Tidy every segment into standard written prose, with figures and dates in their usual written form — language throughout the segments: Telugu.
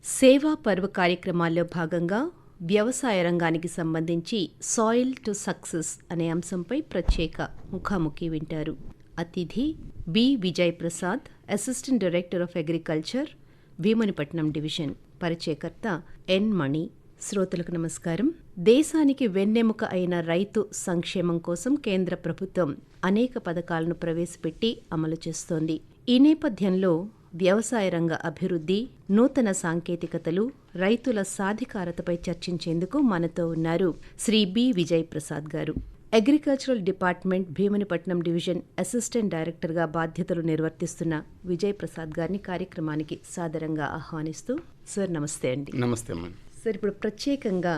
సేవా పర్వ్ కార్యక్రమాల్లో భాగంగా వ్యవసాయ రంగానికి సంబంధించి సాయిల్ టు సక్సెస్ అనే అంశంపై ప్రత్యేక ముఖాముఖి వింటారు. అతిథి B Vijay Prasad, assistant director of agriculture, Bheemunipatnam division. పరిచయకర్త ఎన్ మణి. శ్రోతలకు నమస్కారం. దేశానికి వెన్నెముక అయిన రైతు సంక్షేమం కోసం కేంద్ర ప్రభుత్వం అనేక పథకాలను ప్రవేశపెట్టి అమలు చేస్తోంది. ఈ నేపథ్యంలో వ్యవసాయ రంగ అభివృద్ధి, నూతన సాంకేతికతలు, రైతుల సాధికారతపై చర్చించేందుకు మనతో ఉన్నారు శ్రీ బి విజయ్ ప్రసాద్ గారు. Agricultural department Bheemunipatnam division assistant డైరెక్టర్గా బాధ్యతలు నిర్వర్తిస్తున్న విజయ్ ప్రసాద్ గారిని కార్యక్రమానికి సాదరంగా ఆహ్వానిస్తూ, సార్ నమస్తే అండి. నమస్తే అమ్మ. సార్, ఇప్పుడు ప్రత్యేకంగా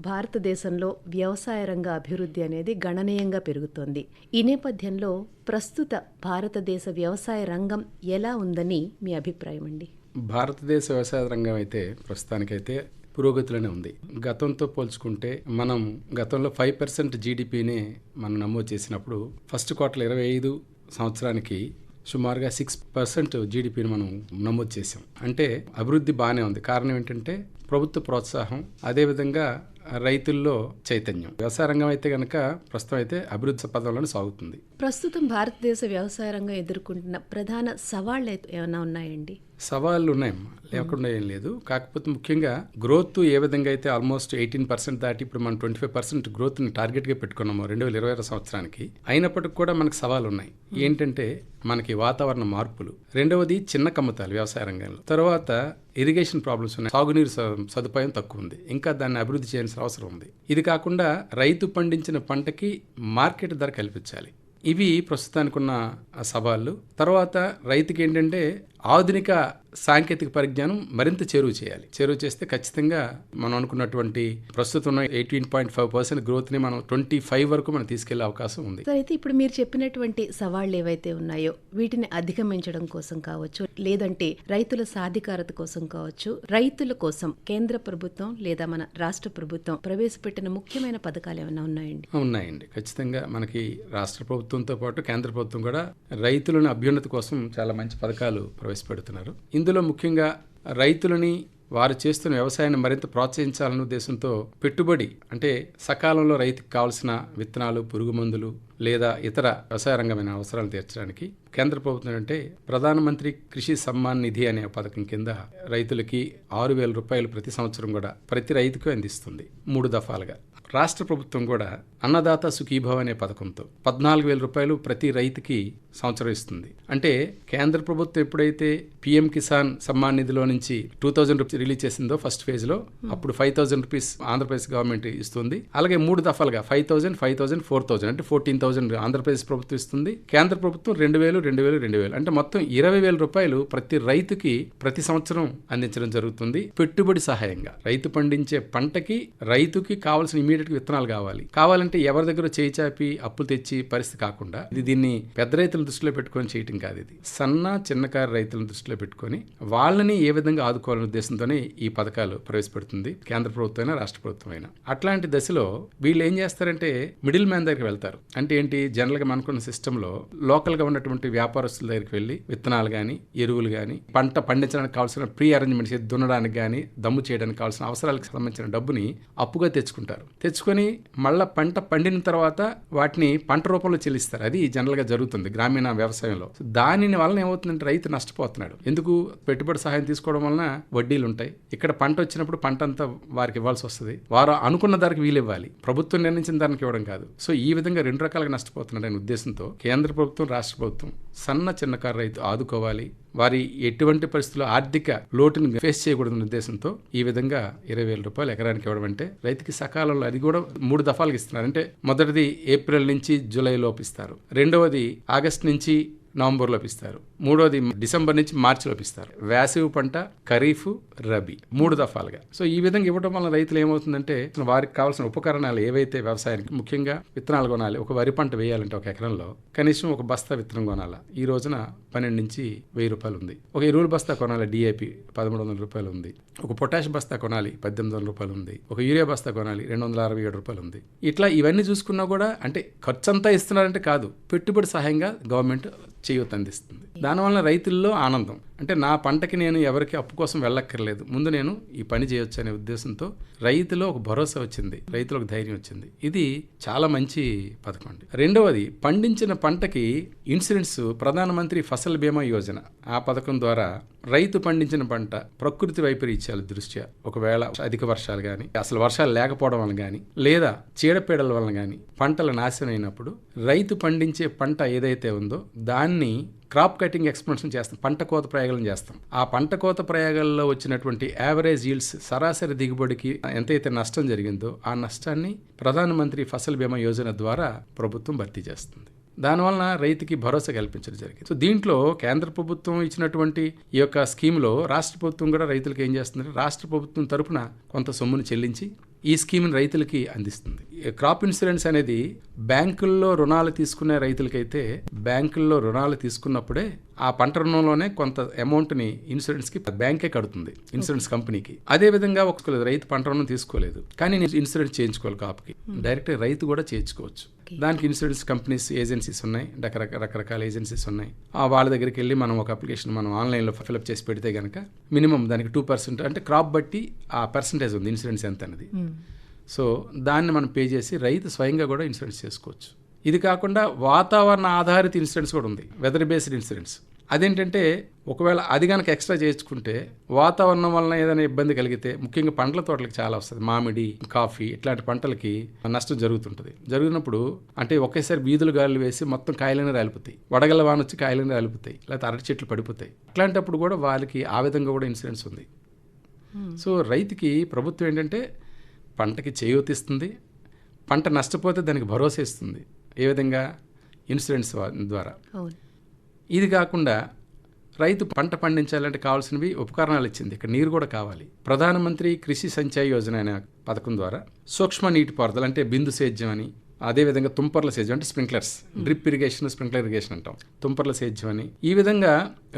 భారతదేశంలో వ్యవసాయ రంగ అభివృద్ధి అనేది గణనీయంగా పెరుగుతోంది. ఈ నేపథ్యంలో ప్రస్తుత భారతదేశ వ్యవసాయ రంగం ఎలా ఉందని మీ అభిప్రాయం అండి? భారతదేశ వ్యవసాయ రంగం అయితే ప్రస్తుతానికైతే పురోగతిలోనే ఉంది. గతంతో పోల్చుకుంటే మనం గతంలో 5% జీడిపిని మనం నమోదు చేసినప్పుడు ఫస్ట్ క్వార్టర్ 25 సంవత్సరానికి సుమారుగా 6% జీడిపిని మనం నమోదు చేసాం. అంటే అభివృద్ధి బాగానే ఉంది. కారణం ఏంటంటే ప్రభుత్వ ప్రోత్సాహం, అదేవిధంగా రైతుల్లో చైతన్యం. వ్యవసాయ రంగం అయితే కనుక ప్రస్తుతం అయితే అభివృద్ధి పదంలోనే సాగుతుంది. ప్రస్తుతం భారతదేశ వ్యవసాయ రంగం ఎదుర్కొంటున్న ప్రధాన సవాళ్లు ఏమైనా ఉన్నాయండి? సవాళ్ళు ఉన్నాయమ్మా, లేకుండా ఏం లేదు. కాకపోతే ముఖ్యంగా గ్రోత్ ఏ విధంగా అయితే ఆల్మోస్ట్ 18% దాటి ఇప్పుడు మనం 25% గ్రోత్ని టార్గెట్గా పెట్టుకున్నాము 2020 సంవత్సరానికి. అయినప్పటికీ కూడా మనకు సవాళ్ళు ఉన్నాయి. ఏంటంటే మనకి వాతావరణ మార్పులు, రెండవది చిన్న కమ్మతాలు వ్యవసాయ రంగంలో, తర్వాత ఇరిగేషన్ ప్రాబ్లమ్స్ ఉన్నాయి, సాగునీరు సదుపాయం తక్కువ ఉంది, ఇంకా దాన్ని అభివృద్ధి చేయాల్సిన అవసరం ఉంది. ఇది కాకుండా రైతు పండించిన పంటకి మార్కెట్ ధర కల్పించాలి. ఇవి ప్రస్తుతానికి ఉన్న సవాళ్ళు. తర్వాత రైతుకి ఏంటంటే ఆధునిక సాంకేతిక పరిజ్ఞానం మరింత చేరువ చేయాలి. చేరువ చేస్తే ఖచ్చితంగా మనం అనుకున్నటువంటి ప్రస్తుతం 18.5% గ్రోత్ని మనం 25 వరకు మనం తీసుకెళ్లే అవకాశం ఉంది. అయితే ఇప్పుడు మీరు చెప్పినటువంటి సవాళ్లు ఏవైతే ఉన్నాయో వీటిని అధిగమించడం కోసం కావచ్చు, లేదంటే రైతుల సాధికారత కోసం కావచ్చు, రైతుల కోసం కేంద్ర ప్రభుత్వం లేదా మన రాష్ట్ర ప్రభుత్వం ప్రవేశపెట్టిన ముఖ్యమైన పథకాలు ఏమైనా ఉన్నాయండి? ఉన్నాయండి. ఖచ్చితంగా మనకి రాష్ట్ర ప్రభుత్వంతో పాటు కేంద్ర ప్రభుత్వం కూడా రైతులను అభ్యున్నతి కోసం చాలా మంచి పథకాలు ప్రవేశపెడుతున్నారు. ఇందులో ముఖ్యంగా రైతులని వారు చేస్తున్న వ్యవసాయాన్ని మరింత ప్రోత్సహించాలనే ఉద్దేశంతో పెట్టుబడి, అంటే సకాలంలో రైతుకు కావాల్సిన విత్తనాలు, పురుగు మందులు లేదా ఇతర వ్యవసాయ రంగమైన అవసరాలు తీర్చడానికి కేంద్ర ప్రభుత్వం అంటే ప్రధానమంత్రి కృషి సమ్మాన్ నిధి అనే పథకం కింద రైతులకి 6,000 రూపాయలు ప్రతి సంవత్సరం కూడా ప్రతి రైతుకు అందిస్తుంది 3 దఫాలుగా. రాష్ట్ర ప్రభుత్వం కూడా అన్నదాత సుఖీభవ అనే పథకంతో 14,000 రూపాయలు ప్రతి రైతుకి సంవత్సరం ఇస్తుంది. అంటే కేంద్ర ప్రభుత్వం ఎప్పుడైతే పిఎం కిసాన్ సమ్మాన్ నిధిలో నుంచి 2,000 రూపీస్ రిలీజ్ చేసిందో ఫస్ట్ ఫేజ్ లో, అప్పుడు 5,000 రూపీస్ ఆంధ్రప్రదేశ్ గవర్నమెంట్ ఇస్తుంది. అలాగే 3 దఫాలుగా 5,000, 5,000, 4,000 అంటే 14,000 ఆంధ్రప్రదేశ్ ప్రభుత్వం ఇస్తుంది. కేంద్ర ప్రభుత్వం 2,000, 2,000, 2,000 అంటే మొత్తం 20,000 రూపాయలు ప్రతి రైతుకి ప్రతి సంవత్సరం అందించడం జరుగుతుంది. పెట్టుబడి సహాయంగా రైతు పండించే పంటకి రైతుకి కావాల్సిన ఇమీడియట్ విత్తనాలు కావాలంటే ఎవరి దగ్గర చేయి చాపి అప్పులు తెచ్చి పరిస్థితి కాకుండా, దీన్ని పెద్ద రైతులను దృష్టిలో పెట్టుకొని చేయటం కాదు. ఇది సన్న చిన్నకారు రైతులను దృష్టిలో పెట్టుకొని వాళ్ళని ఏ విధంగా ఆదుకోవాలనే ఉద్దేశంతోనే ఈ పథకాలు ప్రవేశపెడుతుంది కేంద్ర ప్రభుత్వం అయినా రాష్ట్ర ప్రభుత్వం అయినా. అట్లాంటి దశలో వీళ్ళు ఏం చేస్తారంటే మిడిల్ మ్యాన్ దగ్గరికి వెళ్తారు. అంటే ఏంటి, జనరల్ గా మనకున్న సిస్టమ్ లో లోకల్ గా ఉన్నటువంటి వ్యాపారస్తుల దగ్గరికి వెళ్లి విత్తనాలు గాని, ఎరువులు గాని, పంట పండించడానికి కావాల్సిన ప్రీ అరేంజ్మెంట్స్, దున్నడానికి గాని, దమ్ము చేయడానికి కావాల్సిన అవసరాలకు సంబంధించిన డబ్బుని అప్పుగా తెచ్చుకొని మళ్ళా పంట పండిన తర్వాత వాటిని పంట రూపంలో చెల్లిస్తారు. అది జనరల్ గా జరుగుతుంది గ్రామీణ వ్యవసాయంలో. దాని వలన ఏమవుతుందంటే రైతు నష్టపోతున్నాడు. ఎందుకు? పెట్టుబడి సహాయం తీసుకోవడం వలన వడ్డీలు ఉంటాయి. ఇక్కడ పంట వచ్చినప్పుడు పంట అంతా వారికి ఇవ్వాల్సి వస్తుంది. వారు అనుకున్న ధరకు వీలు ఇవ్వాలి, ప్రభుత్వం నిర్ణయించిన ధరకు ఇవ్వడం కాదు. సో ఈ విధంగా 2 రకాలుగా నష్టపోతున్నాడు అనే ఉద్దేశంతో కేంద్ర ప్రభుత్వం, రాష్ట్ర ప్రభుత్వం సన్న చిన్నకారు రైతు ఆదుకోవాలి, వారి ఎటువంటి పరిస్థితుల్లో ఆర్థిక లోటుని ఫేస్ చేయకూడదనే ఉద్దేశంతో ఈ విధంగా 20,000 రూపాయలు ఎకరానికి ఇవ్వడం అంటే రైతుకి సకాలంలో, అది కూడా 3 దఫాలుగా ఇస్తున్నారు. అంటే మొదటిది ఏప్రిల్ నుంచి జూలై లోపు ఇస్తారు, రెండవది ఆగస్టు నుంచి నవంబర్ లోపు ఇస్తారు, మూడోది డిసెంబర్ నుంచి మార్చి లోపు ఇస్తారు. వేసవి పంట, ఖరీఫ్, రబీ 3 దఫాలుగా. సో ఈ విధంగా ఇవ్వడం వల్ల రైతులు ఏమవుతుందంటే వారికి కావాల్సిన ఉపకరణాలు ఏవైతే వ్యవసాయానికి, ముఖ్యంగా విత్తనాలు కొనాలి. ఒక వరి పంట వేయాలంటే ఒక ఎకరంలో కనీసం ఒక బస్తా విత్తనం కొనాలి. ఈ రోజున 12 నుంచి 1,000 రూపాయలు ఉంది. ఒక ఎరువుల బస్తా కొనాలి, డిఏపి 1,300 రూపాయలు ఉంది. ఒక పొటాష్ బస్తా కొనాలి, 1,800 రూపాయలు ఉంది. ఒక యూరియా బస్తా కొనాలి, 267 రూపాయలు ఉంది. ఇట్లా ఇవన్నీ చూసుకున్నా కూడా, అంటే ఖర్చు అంతా ఇస్తున్నారంటే కాదు, పెట్టుబడి సహాయంగా గవర్నమెంట్ చేయూత అందిస్తుంది. దానివల్ల రైతుల్లో ఆనందం. అంటే నా పంటకి నేను ఎవరికి అప్పు కోసం వెళ్ళక్కర్లేదు, ముందు నేను ఈ పని చేయొచ్చు అనే ఉద్దేశంతో రైతులో ఒక భరోసా వచ్చింది, రైతులో ఒక ధైర్యం వచ్చింది. ఇది చాలా మంచి పథకం అండి. రెండవది, పండించిన పంటకి ఇన్సూరెన్స్, ప్రధానమంత్రి ఫసల్ బీమా యోజన. ఆ పథకం ద్వారా రైతు పండించిన పంట ప్రకృతి వైపరీత్యాల దృష్ట్యా, ఒకవేళ అధిక వర్షాలు కానీ, అసలు వర్షాలు లేకపోవడం వల్ల కానీ, లేదా చీడపీడల వల్ల కానీ పంటలు నాశనం అయినప్పుడు రైతు పండించే పంట ఏదైతే ఉందో దాన్ని క్రాప్ కటింగ్ ఎక్స్పెన్షన్ చేస్తాం, పంట కోత ప్రయోగాలను చేస్తాం. ఆ పంట కోత ప్రయోగాల్లో వచ్చినటువంటి యావరేజ్ ఈల్డ్స్, సరాసరి దిగుబడికి ఎంతైతే నష్టం జరిగిందో ఆ నష్టాన్ని ప్రధానమంత్రి ఫసల్ బీమా యోజన ద్వారా ప్రభుత్వం భర్తీ చేస్తుంది. దానివలన రైతుకి భరోసా కల్పించడం జరిగింది. సో దీంట్లో కేంద్ర ప్రభుత్వం ఇచ్చినటువంటి ఈ యొక్క స్కీమ్లో రాష్ట్ర ప్రభుత్వం కూడా రైతులకు ఏం చేస్తుందంటే, రాష్ట్ర ప్రభుత్వం తరపున కొంత సొమ్మును చెల్లించి ఈ స్కీమ్ని రైతులకి అందిస్తుంది. క్రాప్ ఇన్సూరెన్స్ అనేది బ్యాంకుల్లో రుణాలు తీసుకునే రైతులకైతే బ్యాంకుల్లో రుణాలు తీసుకున్నప్పుడే ఆ పంట రుణంలోనే కొంత అమౌంట్ని ఇన్సూరెన్స్కి బ్యాంకే కడుతుంది, ఇన్సూరెన్స్ కంపెనీకి. అదే విధంగా ఒక రైతు పంట రుణం తీసుకోలేదు కానీ నేను ఇన్సూరెన్స్ చేయించుకోవాలి కాపుకి, డైరెక్ట్ రైతు కూడా చేయించుకోవచ్చు. దానికి ఇన్సూరెన్స్ కంపెనీస్, ఏజెన్సీస్ ఉన్నాయి, రకరకాల ఏజెన్సీస్ ఉన్నాయి. వాళ్ళ దగ్గరికి వెళ్ళి మనం ఒక అప్లికేషన్ మనం ఆన్లైన్లో ఫిల్అప్ చేసి పెడితే కనుక మినిమం దానికి 2% అంటే క్రాప్ బట్టి ఆ పర్సంటేజ్ ఉంది ఇన్సూరెన్స్ ఎంత అనేది. సో దాన్ని మనం పే చేసి రైతు స్వయంగా కూడా ఇన్సూరెన్స్ చేసుకోవచ్చు. ఇది కాకుండా వాతావరణ ఆధారిత ఇన్సూరెన్స్ కూడా ఉంది, వెదర్ బేస్డ్ ఇన్సూరెన్స్. అదేంటంటే ఒకవేళ అది కనుక ఎక్స్ట్రా చేయించుకుంటే వాతావరణం వలన ఏదైనా ఇబ్బంది కలిగితే, ముఖ్యంగా పండ్ల తోటలకు చాలా వస్తుంది, మామిడి, కాఫీ ఇట్లాంటి పంటలకి నష్టం జరుగుతుంటుంది. జరిగినప్పుడు అంటే ఒకేసారి వీధులు గాలులు వేసి మొత్తం కాయలనే రాలిపోతాయి, వడగల వాన వచ్చి కాయలనే రాలిపోతాయి, లేకపోతే అరటి చెట్లు పడిపోతాయి. అట్లాంటప్పుడు కూడా వాళ్ళకి ఆ విధంగా కూడా ఇన్సూరెన్స్ ఉంది. సో రైతుకి ప్రభుత్వం ఏంటంటే పంటకి చేయూతిస్తుంది, పంట నష్టపోతే దానికి భరోసా ఇస్తుంది. ఏ విధంగా? ఇన్సూరెన్స్ ద్వారా. ఇది కాకుండా రైతు పంట పండించాలంటే కావాల్సినవి ఉపకరణాలు ఇచ్చింది. ఇక్కడ నీరు కూడా కావాలి. ప్రధానమంత్రి కృషి సంచయ్ యోజన అనే పథకం ద్వారా సూక్ష్మ నీటిపారుదల అంటే బిందు సేద్యం అని, అదేవిధంగా తుంపర్ల సేద్యం అంటే sprinklers, drip irrigation, sprinkler irrigation అంటాం, తుంపర్ల సేద్యం అని. ఈ విధంగా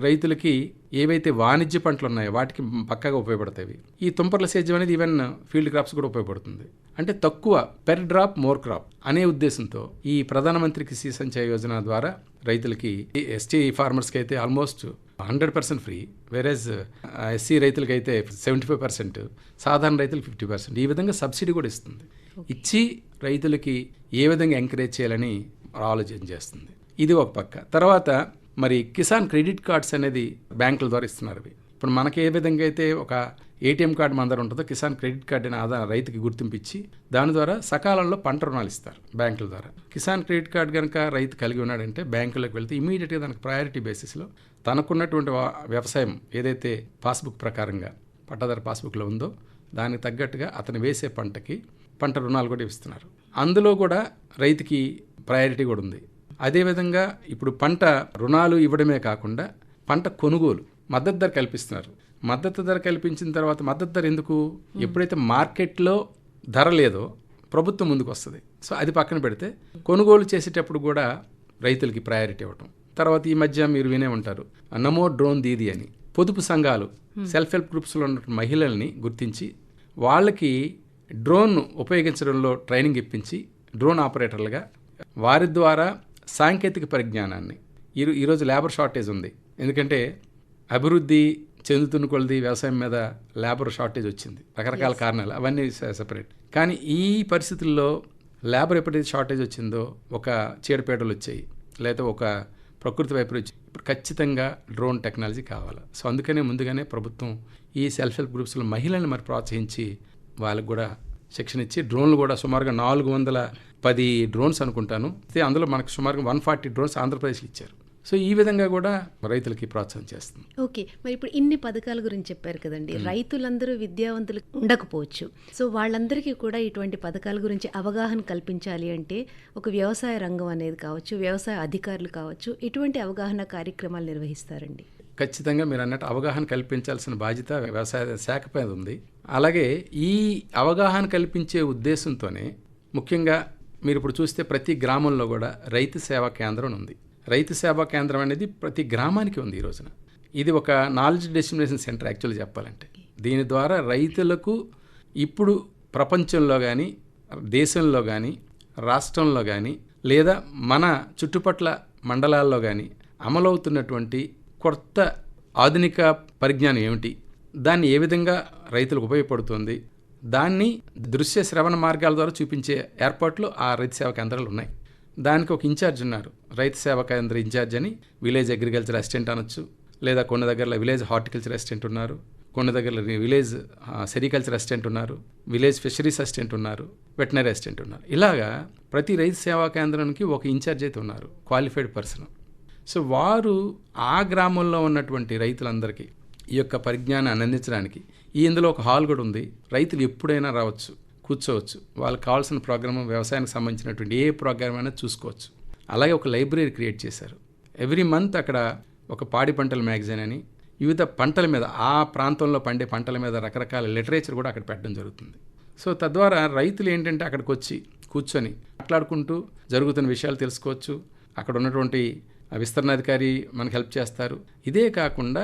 రైతులకి ఏవైతే వాణిజ్య పంటలు ఉన్నాయో వాటికి పక్కాగా ఉపయోగపడతాయి. ఈ తుంపర్ల సేద్యం అనేది ఈవెన్ ఫీల్డ్ క్రాప్స్ కూడా ఉపయోగపడుతుంది. అంటే తక్కువ, పెర్ డ్రాప్ మోర్ క్రాప్ అనే ఉద్దేశంతో ఈ ప్రధానమంత్రి కృషి సంచయ్ యోజన ద్వారా రైతులకి, ఎస్టీ ఫార్మర్స్కి అయితే ఆల్మోస్ట్ 100% ఫ్రీ, వేరేజ్ ఎస్సీ రైతులకి అయితే 75%, సాధారణ రైతులకు 50%, ఈ విధంగా సబ్సిడీ కూడా ఇస్తుంది. ఇచ్చి రైతులకి ఏ విధంగా ఎంకరేజ్ చేయాలని ఆలోచన చేస్తుంది. ఇది ఒక పక్క. తర్వాత మరి కిసాన్ క్రెడిట్ కార్డ్స్ అనేది బ్యాంకుల ద్వారా ఇస్తున్నారు. ఇప్పుడు మనకి ఏ విధంగా అయితే ఒక ఏటీఎం కార్డు మన దగ్గర ఉంటుందో, కిసాన్ క్రెడిట్ కార్డు అనే ఆధార రైతుకి గుర్తింపించి దాని ద్వారా సకాలంలో పంట రుణాలు ఇస్తారు బ్యాంకుల ద్వారా. కిసాన్ క్రెడిట్ కార్డు కనుక రైతు కలిగి ఉన్నాడంటే బ్యాంకులకు వెళ్తే ఇమీడియట్గా దానికి ప్రయారిటీ బేసిస్లో తనకున్నటువంటి వ్యవసాయం ఏదైతే పాస్బుక్ ప్రకారంగా పట్టాదారు పాస్బుక్లో ఉందో దానికి తగ్గట్టుగా అతను వేసే పంటకి పంట రుణాలు కూడా ఇస్తున్నారు. అందులో కూడా రైతుకి ప్రయారిటీ కూడా ఉంది. అదేవిధంగా ఇప్పుడు పంట రుణాలు ఇవ్వడమే కాకుండా పంట కొనుగోలు మద్దతు ధర కల్పిస్తున్నారు. మద్దతు ధర కల్పించిన తర్వాత మద్దతు ధర ఎందుకు? ఎప్పుడైతే మార్కెట్లో ధర లేదో ప్రభుత్వం ముందుకు వస్తుంది. సో అది పక్కన పెడితే కొనుగోలు చేసేటప్పుడు కూడా రైతులకి ప్రయారిటీ ఇవ్వటం. తర్వాత ఈ మధ్య మీరు వినే ఉంటారు నమో డ్రోన్ దీదీ అని. పొదుపు సంఘాలు, సెల్ఫ్ హెల్ప్ గ్రూప్స్లో ఉన్న మహిళల్ని గుర్తించి వాళ్ళకి డ్రోన్ ఉపయోగించడంలో ట్రైనింగ్ ఇప్పించి డ్రోన్ ఆపరేటర్లుగా వారి ద్వారా సాంకేతిక పరిజ్ఞానాన్ని, ఈరోజు లేబర్ షార్టేజ్ ఉంది, ఎందుకంటే అభివృద్ధి చెందుతున్న కొలది వ్యవసాయం మీద లేబర్ షార్టేజ్ వచ్చింది, రకరకాల కారణాలు, అవన్నీ సెపరేట్. కానీ ఈ పరిస్థితుల్లో లేబర్ ఎప్పుడైతే షార్టేజ్ వచ్చిందో, ఒక చీడపీడలు వచ్చాయి, లేదా ఒక ప్రకృతి వైపరీత్యం, ఇప్పుడు ఖచ్చితంగా డ్రోన్ టెక్నాలజీ కావాలి. సో అందుకనే ముందుగానే ప్రభుత్వం ఈ సెల్ఫ్ హెల్ప్ గ్రూప్స్లో మహిళల్ని మరి ప్రోత్సహించి వాళ్ళకు కూడా శిక్షణ ఇచ్చి డ్రోన్లు కూడా సుమారుగా 410 డ్రోన్స్ అనుకుంటాను, అందులో మనకు సుమారుగా 140 డ్రోన్స్ ఆంధ్రప్రదేశ్లో ఇచ్చారు. సో ఈ విధంగా కూడా రైతులకి ప్రోత్సాహం చేస్తుంది. ఓకే, మరి ఇప్పుడు ఇన్ని పథకాల గురించి చెప్పారు కదండి. రైతులందరూ విద్యావంతులు ఉండకపోవచ్చు. సో వాళ్ళందరికీ కూడా ఇటువంటి పథకాల గురించి అవగాహన కల్పించాలి అంటే ఒక వ్యవసాయ రంగం అనేది కావచ్చు, వ్యవసాయ అధికారులు కావచ్చు, ఇటువంటి అవగాహన కార్యక్రమాలు నిర్వహిస్తారండి. ఖచ్చితంగా మీరు అన్నట్టు అవగాహన కల్పించాల్సిన బాధ్యత వ్యవసాయ శాఖ పైన ఉంది. అలాగే ఈ అవగాహన కల్పించే ఉద్దేశంతోనే ముఖ్యంగా మీరు ఇప్పుడు చూస్తే ప్రతి గ్రామంలో కూడా రైతు సేవా కేంద్రం ఉంది. రైతు సేవా కేంద్రం అనేది ప్రతి గ్రామానికి ఉంది ఈ రోజున. ఇది ఒక నాలెడ్జ్ డిస్ట్రిబ్యూషన్ సెంటర్ యాక్చువల్గా చెప్పాలంటే. దీని ద్వారా రైతులకు ఇప్పుడు ప్రపంచంలో కానీ, దేశంలో కానీ, రాష్ట్రంలో కానీ, లేదా మన చుట్టుపట్ల మండలాల్లో కానీ అమలవుతున్నటువంటి కొత్త ఆధునిక పరిజ్ఞానం ఏమిటి, దాన్ని ఏ విధంగా రైతులకు ఉపయోగపడుతుంది, దాన్ని దృశ్య శ్రవణ మార్గాల ద్వారా చూపించే ఏర్పాట్లు ఆ రైతు సేవా కేంద్రాలు ఉన్నాయి. దానికి ఒక ఇన్ఛార్జ్ ఉన్నారు, రైతు సేవా కేంద్ర ఇన్ఛార్జ్ అని. విలేజ్ అగ్రికల్చర్ అసిస్టెంట్ అనొచ్చు, లేదా కొన్ని దగ్గరలో విలేజ్ హార్టికల్చర్ అసిస్టెంట్ ఉన్నారు, కొన్ని దగ్గరలో విలేజ్ సెరికల్చర్ అసిస్టెంట్ ఉన్నారు, విలేజ్ ఫిషరీస్ అసిస్టెంట్ ఉన్నారు, వెటనరీ అసిస్టెంట్ ఉన్నారు. ఇలాగా ప్రతి రైతు సేవా కేంద్రానికి ఒక ఇన్ఛార్జ్ అయితే ఉన్నారు, క్వాలిఫైడ్ పర్సన్. సో వారు ఆ గ్రామంలో ఉన్నటువంటి రైతులందరికీ ఈ యొక్క పరిజ్ఞానాన్ని అందించడానికి ఇందులో ఒక హాల్ కూడా ఉంది. రైతులు ఎప్పుడైనా రావచ్చు, కూర్చోవచ్చు, వాళ్ళకి కావాల్సిన ప్రోగ్రామ్, వ్యవసాయానికి సంబంధించినటువంటి ఏ ప్రోగ్రామ్ అయినా చూసుకోవచ్చు. అలాగే ఒక లైబ్రరీ క్రియేట్ చేశారు. ఎవ్రీ మంత్ అక్కడ ఒక పాడి పంటల మ్యాగజైన్ అని వివిధ పంటల మీద, ఆ ప్రాంతంలో పండే పంటల మీద రకరకాల లిటరేచర్ కూడా అక్కడ పెట్టడం జరుగుతుంది. సో తద్వారా రైతులు ఏంటంటే అక్కడికి వచ్చి కూర్చొని మాట్లాడుకుంటూ జరుగుతున్న విషయాలు తెలుసుకోవచ్చు. అక్కడ ఉన్నటువంటి విస్తరణాధికారి మనకు హెల్ప్ చేస్తారు. ఇదే కాకుండా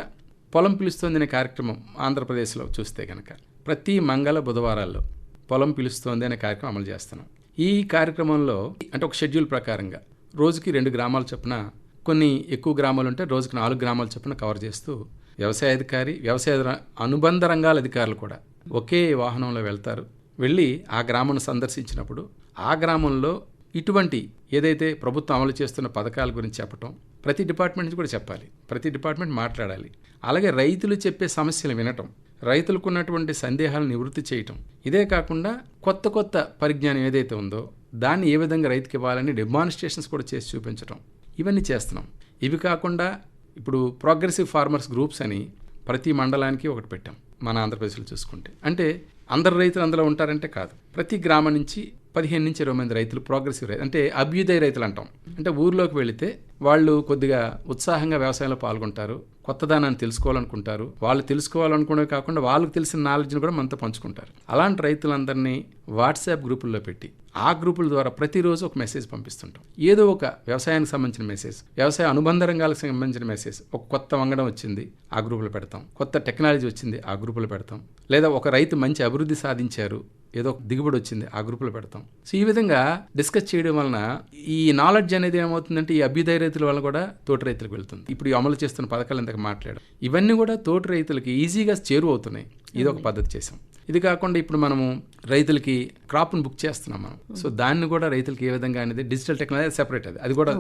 పొలం పిలుస్తోంది అనే కార్యక్రమం ఆంధ్రప్రదేశ్లో చూస్తే కనుక ప్రతి మంగళ బుధవారాల్లో పొలం పిలుస్తోంది అనే కార్యక్రమం అమలు చేస్తున్నాం. ఈ కార్యక్రమంలో అంటే ఒక షెడ్యూల్ ప్రకారంగా రోజుకి 2 గ్రామాలు చొప్పున, కొన్ని ఎక్కువ గ్రామాలు ఉంటే రోజుకి 4 గ్రామాల చొప్పున కవర్ చేస్తూ వ్యవసాయ అధికారి, వ్యవసాయ అనుబంధ రంగాల అధికారులు కూడా ఒకే వాహనంలో వెళ్తారు. వెళ్ళి ఆ గ్రామాన్ని సందర్శించినప్పుడు ఆ గ్రామంలో ఇటువంటి ఏదైతే ప్రభుత్వం అమలు చేస్తున్న పథకాల గురించి చెప్పటం, ప్రతి డిపార్ట్మెంట్ నుంచి కూడా చెప్పాలి, ప్రతి డిపార్ట్మెంట్ మాట్లాడాలి. అలాగే రైతులు చెప్పే సమస్యలు వినటం, రైతులకు ఉన్నటువంటి సందేహాలను నివృత్తి చేయటం. ఇదే కాకుండా కొత్త కొత్త పరిజ్ఞానం ఏదైతే ఉందో దాన్ని ఏ విధంగా రైతుకి ఇవ్వాలని డెమాన్స్ట్రేషన్స్ కూడా చేసి చూపించడం, ఇవన్నీ చేస్తున్నాం. ఇవి కాకుండా ఇప్పుడు ప్రోగ్రెసివ్ ఫార్మర్స్ గ్రూప్స్ అని ప్రతి మండలానికి ఒకటి పెట్టాం మన ఆంధ్రప్రదేశ్లో చూసుకుంటే. అంటే అందరు రైతులు అందులో ఉంటారంటే కాదు, ప్రతి గ్రామం నుంచి 15 నుంచి 20 మంది రైతులు ప్రోగ్రెసివ్ రైతు, అంటే అభ్యుదయ రైతులు అంటాం. అంటే ఊర్లోకి వెళితే వాళ్ళు కొద్దిగా ఉత్సాహంగా వ్యవసాయంలో పాల్గొంటారు, కొత్తదానాన్ని తెలుసుకోవాలనుకుంటారు, వాళ్ళు తెలుసుకోవాలనుకునే కాకుండా వాళ్ళకి తెలిసిన నాలెడ్జ్ని కూడా మనతో పంచుకుంటారు. అలాంటి రైతులందరినీ వాట్సాప్ గ్రూపుల్లో పెట్టి ఆ గ్రూపుల ద్వారా ప్రతిరోజు ఒక మెసేజ్ పంపిస్తుంటాం. ఏదో ఒక వ్యవసాయానికి సంబంధించిన మెసేజ్, వ్యవసాయ అనుబంధ రంగాలకు సంబంధించిన మెసేజ్. ఒక కొత్త వంగడం వచ్చింది ఆ గ్రూపులో పెడతాం, కొత్త టెక్నాలజీ వచ్చింది ఆ గ్రూపులో పెడతాం, లేదా ఒక రైతు మంచి అభివృద్ధి సాధించారు, ఏదో ఒక దిగుబడి వచ్చింది ఆ గ్రూపులో పెడతాం. సో ఈ విధంగా డిస్కస్ చేయడం వలన ఈ నాలెడ్జ్ అనేది ఏమవుతుందంటే ఈ అభ్యుదయ రైతుల వల్ల కూడా తోటి రైతులకు వెళ్తుంది. ఇప్పుడు ఈ అమలు చేస్తున్న పథకాలు ఇంతకు మాట్లాడడం, ఇవన్నీ కూడా తోటి రైతులకి ఈజీగా చేరువవుతున్నాయి. ఇది ఒక పద్ధతి చేసాం. ఇది కాకుండా ఇప్పుడు మనము రైతులకి క్రాప్ను బుక్ చేస్తున్నాం మనం. సో దాన్ని కూడా రైతులకి ఏ విధంగా అనేది డిజిటల్ టెక్నాలజీ సెపరేట్, అది కూడా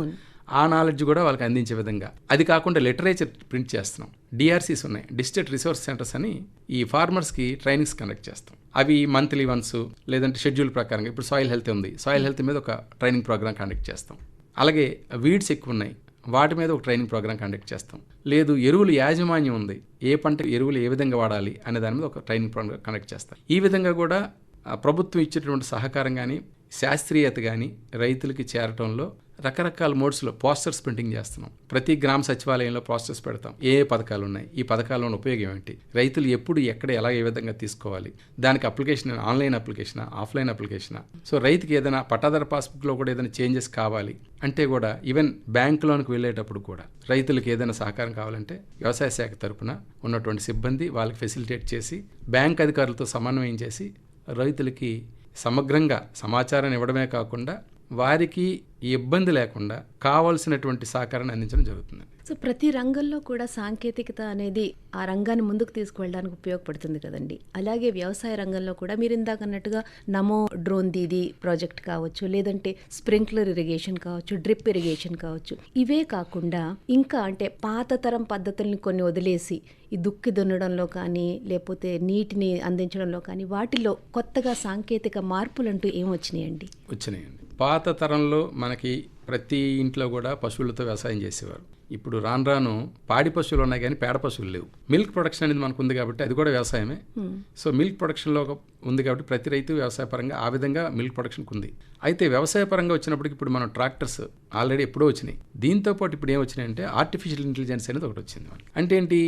ఆ నాలెడ్జ్ కూడా వాళ్ళకి అందించే విధంగా. అది కాకుండా లిటరేచర్ ప్రింట్ చేస్తున్నాం. డిఆర్సీస్ ఉన్నాయి, డిస్ట్రిక్ట్ రిసోర్స్ సెంటర్స్ అని, ఈ ఫార్మర్స్కి ట్రైనింగ్స్ కండక్ట్ చేస్తాం. అవి మంత్లీ వన్స్ లేదంటే షెడ్యూల్ ప్రకారంగా. ఇప్పుడు సాయిల్ హెల్త్ ఉంది, సాయిల్ హెల్త్ మీద ఒక ట్రైనింగ్ ప్రోగ్రామ్ కండక్ట్ చేస్తాం. అలాగే వీడ్స్ ఎక్కువ ఉన్నాయి, వాటి మీద ఒక ట్రైనింగ్ ప్రోగ్రామ్ కండక్ట్ చేస్తాం. లేదు ఎరువులు యాజమాన్యం ఉంది, ఏ పంట ఎరువులు ఏ విధంగా వాడాలి అనే దాని మీద ఒక ట్రైనింగ్ ప్రోగ్రామ్ కండక్ట్ చేస్తాం. ఈ విధంగా కూడా ప్రభుత్వం ఇచ్చేటువంటి సహకారం కానీ శాస్త్రీయత కానీ రైతులకి చేరటంలో రకరకాల మోడ్స్లో పోస్టర్స్ ప్రింటింగ్ చేస్తున్నాం. ప్రతి గ్రామ సచివాలయంలో పోస్టర్స్ పెడతాం. ఏ పథకాలు ఉన్నాయి, ఈ పథకాలలో ఉపయోగం ఏంటి, రైతులు ఎప్పుడు ఎక్కడ ఎలా ఏ విధంగా తీసుకోవాలి, దానికి అప్లికేషన్ ఆన్లైన్ అప్లికేషనా ఆఫ్లైన్ అప్లికేషనా. సో రైతుకి ఏదైనా పట్టాదారు పాస్బుక్లో కూడా ఏదైనా చేంజెస్ కావాలి అంటే కూడా, ఈవెన్ బ్యాంకులోనికి వెళ్ళేటప్పుడు కూడా రైతులకు ఏదైనా సహకారం కావాలంటే వ్యవసాయ శాఖ తరపున ఉన్నటువంటి సిబ్బంది వాళ్ళకి ఫెసిలిటేట్ చేసి బ్యాంక్ అధికారులతో సమన్వయం చేసి రైతులకి సమగ్రంగా సమాచారాన్ని ఇవ్వడమే కాకుండా వారికి ఇబ్బంది లేకుండా కావాల్సినటువంటి సహకారాన్ని అందించడం జరుగుతుంది. సో ప్రతి రంగంలో కూడా సాంకేతికత అనేది ఆ రంగాన్ని ముందుకు తీసుకువెళ్ళడానికి ఉపయోగపడుతుంది కదండి. అలాగే వ్యవసాయ రంగంలో కూడా మీరు ఇందాక అన్నట్టుగా నమో డ్రోన్ దీదీ ప్రాజెక్ట్ కావచ్చు, లేదంటే స్ప్రింక్లర్ ఇరిగేషన్ కావచ్చు, డ్రిప్ ఇరిగేషన్ కావచ్చు. ఇవే కాకుండా ఇంకా అంటే పాత తరం పద్ధతుల్ని కొన్ని వదిలేసి ఈ దుక్కి దున్నడంలో కానీ లేకపోతే నీటిని అందించడంలో కానీ వాటిలో కొత్తగా సాంకేతిక మార్పులంటూ ఏమొచ్చినాయండి? వచ్చినాయండి. పాత తరంలో మనకి ప్రతి ఇంట్లో కూడా పశువులతో వ్యవసాయం చేసేవారు. ఇప్పుడు రాను రాను పాడి పశువులు ఉన్నాయి కానీ పేడ పశువులు లేవు. మిల్క్ ప్రొడక్షన్ అనేది మనకు ఉంది కాబట్టి అది కూడా వ్యవసాయమే. సో మిల్క్ ప్రొడక్షన్లో ఉంది కాబట్టి ప్రతి రైతు వ్యవసాయ పరంగా ఆ విధంగా మిల్క్ ప్రొడక్షన్కి ఉంది. అయితే వ్యవసాయ పరంగా వచ్చినప్పటికి ఇప్పుడు మనం ట్రాక్టర్స్ ఆల్రెడీ ఎప్పుడో వచ్చినాయి. దీంతో పాటు ఇప్పుడు ఏం వచ్చినాయంటే ఆర్టిఫిషియల్ ఇంటెలిజెన్స్ అనేది ఒకటి వచ్చింది. అంటే ఏంటి,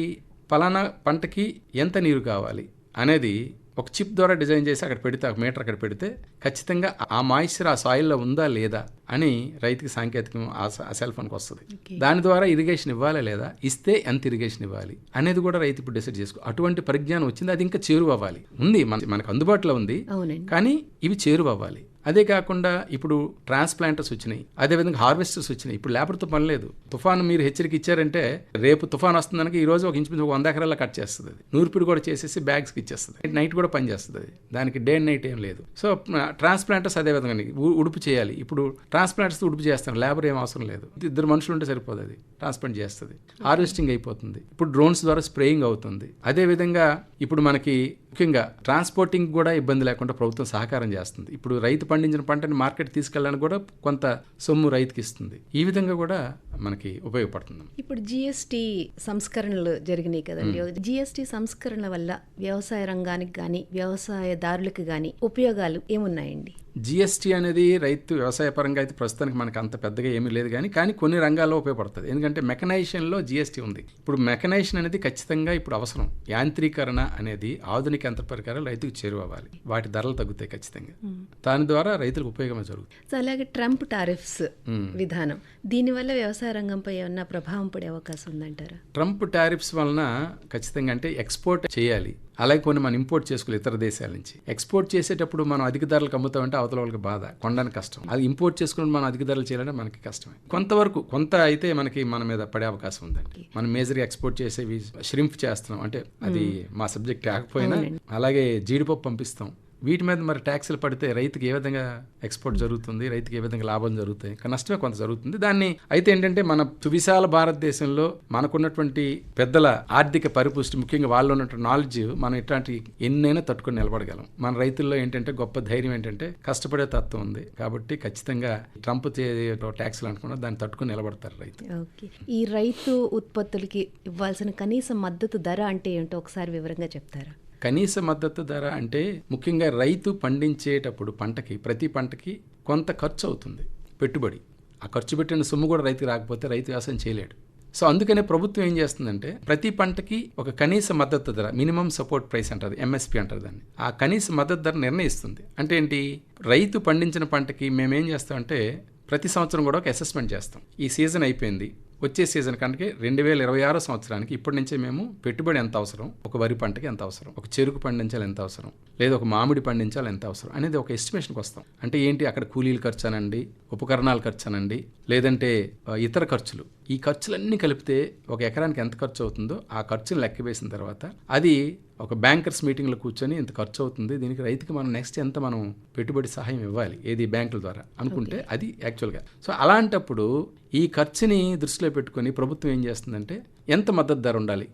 పలానా పంటకి ఎంత నీరు కావాలి అనేది ఒక చిప్ ద్వారా డిజైన్ చేసి అక్కడ పెడితే, ఒక మీటర్ అక్కడ పెడితే ఖచ్చితంగా ఆ మాయిశ్చర్ ఆ సాయిల్లో ఉందా లేదా అని రైతుకి సాంకేతికం ఆ సెల్ ఫోన్కి వస్తుంది. దాని ద్వారా ఇరిగేషన్ ఇవ్వాలా లేదా, ఇస్తే ఎంత ఇరిగేషన్ ఇవ్వాలి అనేది కూడా రైతు ఇప్పుడు డిసైడ్ చేసుకో. అటువంటి పరిజ్ఞానం వచ్చింది. అది ఇంకా చేరువ అవ్వాలి. ఉంది మనకు అందుబాటులో ఉంది, కానీ ఇవి చేరువ అవ్వాలి. అదే కాకుండా ఇప్పుడు ట్రాన్స్ప్లాంటర్స్ వచ్చినాయి, అదేవిధంగా హార్వెస్టర్స్ వచ్చినాయి. ఇప్పుడు లేబర్తో పని లేదు. తుఫాను మీరు హెచ్చరిక ఇచ్చారంటే రేపు తుఫాను వస్తుందనక ఈ రోజు ఒక ఇంచుమించు 100 ఎకరాల్లో కట్ చేస్తుంది. అది నూర్పిడి కూడా చేసేసి బ్యాగ్స్కి ఇచ్చేస్తుంది. నైట్ కూడా పని చేస్తుంది. అది దానికి డే అండ్ నైట్ ఏం లేదు. సో ట్రాన్స్ప్లాంటర్స్ అదేవిధంగా ఉడుపు చేయాలి. ఇప్పుడు ట్రాన్స్ప్లాంటర్స్ ఉడుపు చేస్తారు, లేబర్ ఏం అవసరం లేదు. 2 మనుషులు ఉంటే సరిపోదు, అది ట్రాన్స్ప్లాంట్ చేస్తుంది. హార్వెస్టింగ్ అయిపోతుంది. ఇప్పుడు డ్రోన్స్ ద్వారా స్ప్రేయింగ్ అవుతుంది. అదేవిధంగా ఇప్పుడు మనకి ముఖ్యంగా ట్రాన్స్పోర్టింగ్ కూడా ఇబ్బంది లేకుండా ప్రభుత్వం సహకారం చేస్తుంది. ఇప్పుడు రైతు పండించిన పంటని మార్కెట్ తీసుకెళ్ళడానికి కూడా కొంత సొమ్ము రైతుకి ఇస్తుంది. ఈ విధంగా కూడా మనకి ఉపయోగపడుతుంది. ఇప్పుడు జిఎస్టీ సంస్కరణలు జరిగినాయి కదండి. జిఎస్టీ సంస్కరణ వల్ల వ్యవసాయ రంగానికి కానీ వ్యవసాయదారులకు కానీ ఉపయోగాలు ఏమున్నాయండి? జిఎస్టీ అనేది రైతు వ్యవసాయ పరంగా అయితే ప్రస్తుతానికి మనకు అంత పెద్దగా ఏమీ లేదు, కానీ కొన్ని రంగాల్లో ఉపయోగపడుతుంది. ఎందుకంటే మెకనైజేషన్లో జిఎస్టీ ఉంది. ఇప్పుడు మెకనైజేషన్ అనేది ఖచ్చితంగా ఇప్పుడు అవసరం. యాంత్రీకరణ అనేది ఆధునిక యంత్ర పరికరాలు రైతుకు చేరువవ్వాలి. వాటి ధరలు తగ్గుతాయి ఖచ్చితంగా. దాని ద్వారా రైతులకు ఉపయోగమే జరుగుతుంది. సో అలాగే ట్రంప్ టారిఫ్స్ విధానం, దీనివల్ల వ్యవసాయ రంగంపై ఏమన్నా ప్రభావం పడే అవకాశం ఉందంటారా? ట్రంప్ టారిఫ్స్ వలన ఖచ్చితంగా అంటే ఎక్స్పోర్ట్ చేయాలి, అలాగే కొన్ని మనం ఇంపోర్ట్ చేసుకోవాలి ఇతర దేశాల నుంచి. ఎక్స్పోర్ట్ చేసేటప్పుడు మనం అధిక ధరలకు అమ్ముతామంటే అవతల వాళ్ళకి బాధ, కొనడానికి కష్టం. అది ఇంపోర్ట్ చేసుకుని మనం అధిక ధరలు చేయాలంటే మనకి కష్టమే. కొంత అయితే మనకి మన మీద పడే అవకాశం ఉందండి. మనం మేజర్గా ఎక్స్పోర్ట్ చేసేవి ష్రింప్ చేస్తున్నాం, అంటే అది మా సబ్జెక్ట్ కాకపోయినా. అలాగే జీడిపప్పు పంపిస్తాం. వీటి మీద మరి ట్యాక్సులు పడితే రైతుకి ఏ విధంగా ఎక్స్పోర్ట్ జరుగుతుంది, రైతుకి ఏ విధంగా లాభం జరుగుతాయి, నష్టమే కొంత జరుగుతుంది. దాన్ని అయితే ఏంటంటే మన సువిశాల భారతదేశంలో మనకున్నటువంటి పెద్దల ఆర్థిక పరిపుష్టి, ముఖ్యంగా వాళ్ళు ఉన్నటువంటి నాలెడ్జ్, మనం ఇట్లాంటి ఎన్నైనా తట్టుకొని నిలబడగలం. మన రైతుల్లో ఏంటంటే గొప్ప ధైర్యం ఏంటంటే కష్టపడే తత్వం ఉంది. కాబట్టి ఖచ్చితంగా ట్రంప్ ట్యాక్సులు అనుకున్నా దాన్ని తట్టుకొని నిలబడతారు రైతు. ఓకే, ఈ రైతు ఉత్పత్తులకి ఇవ్వాల్సిన కనీస మద్దతు ధర అంటే ఏంటో ఒకసారి వివరంగా చెప్తారా? కనీస మద్దతు ధర అంటే ముఖ్యంగా రైతు పండించేటప్పుడు ప్రతి పంటకి కొంత ఖర్చు అవుతుంది, పెట్టుబడి. ఆ ఖర్చు పెట్టిన సొమ్ము కూడా రైతుకి రాకపోతే రైతు వ్యవసాయం చేయలేడు. సో అందుకనే ప్రభుత్వం ఏం చేస్తుందంటే ప్రతి పంటకి ఒక కనీస మద్దతు ధర, మినిమం సపోర్ట్ ప్రైస్ అంటారు, ఎంఎస్పి అంటారు దాన్ని. ఆ కనీస మద్దతు ధర నిర్ణయిస్తుంది. అంటే ఏంటి, రైతు పండించిన పంటకి మేమేం చేస్తామంటే ప్రతి సంవత్సరం కూడా ఒక అసెస్మెంట్ చేస్తాం. ఈ సీజన్ అయిపోయింది, వచ్చే సీజన్ కంటే 2026 సంవత్సరానికి ఇప్పటి నుంచే మేము పెట్టుబడి ఎంత అవసరం, ఒక వరి పంటకి ఎంత అవసరం, ఒక చెరుకు పండించాలి ఎంత అవసరం, లేదా ఒక మామిడి పండించాలి ఎంత అవసరం అనేది ఒక ఎస్టిమేషన్కి వస్తాం. అంటే ఏంటి, అక్కడ కూలీల ఖర్చు అనండి, ఉపకరణాల ఖర్చు అనండి, లేదంటే ఇతర ఖర్చులు, ఈ ఖర్చులన్నీ కలిపితే ఒక ఎకరానికి ఎంత ఖర్చు అవుతుందో ఆ ఖర్చును లెక్క వేసిన తర్వాత అది ఒక బ్యాంకర్స్ మీటింగ్లో కూర్చొని ఇంత ఖర్చు అవుతుంది, దీనికి రైతుకి మనం నెక్స్ట్ ఎంత మనం పెట్టుబడి సహాయం ఇవ్వాలి, ఏది బ్యాంకుల ద్వారా అనుకుంటే అది యాక్చువల్గా. సో అలాంటప్పుడు ఈ ఖర్చుని దృష్టిలో పెట్టుకొని ప్రభుత్వం ఏం చేస్తుందంటే ఎంత మద్దతు ధర ఉండాలి,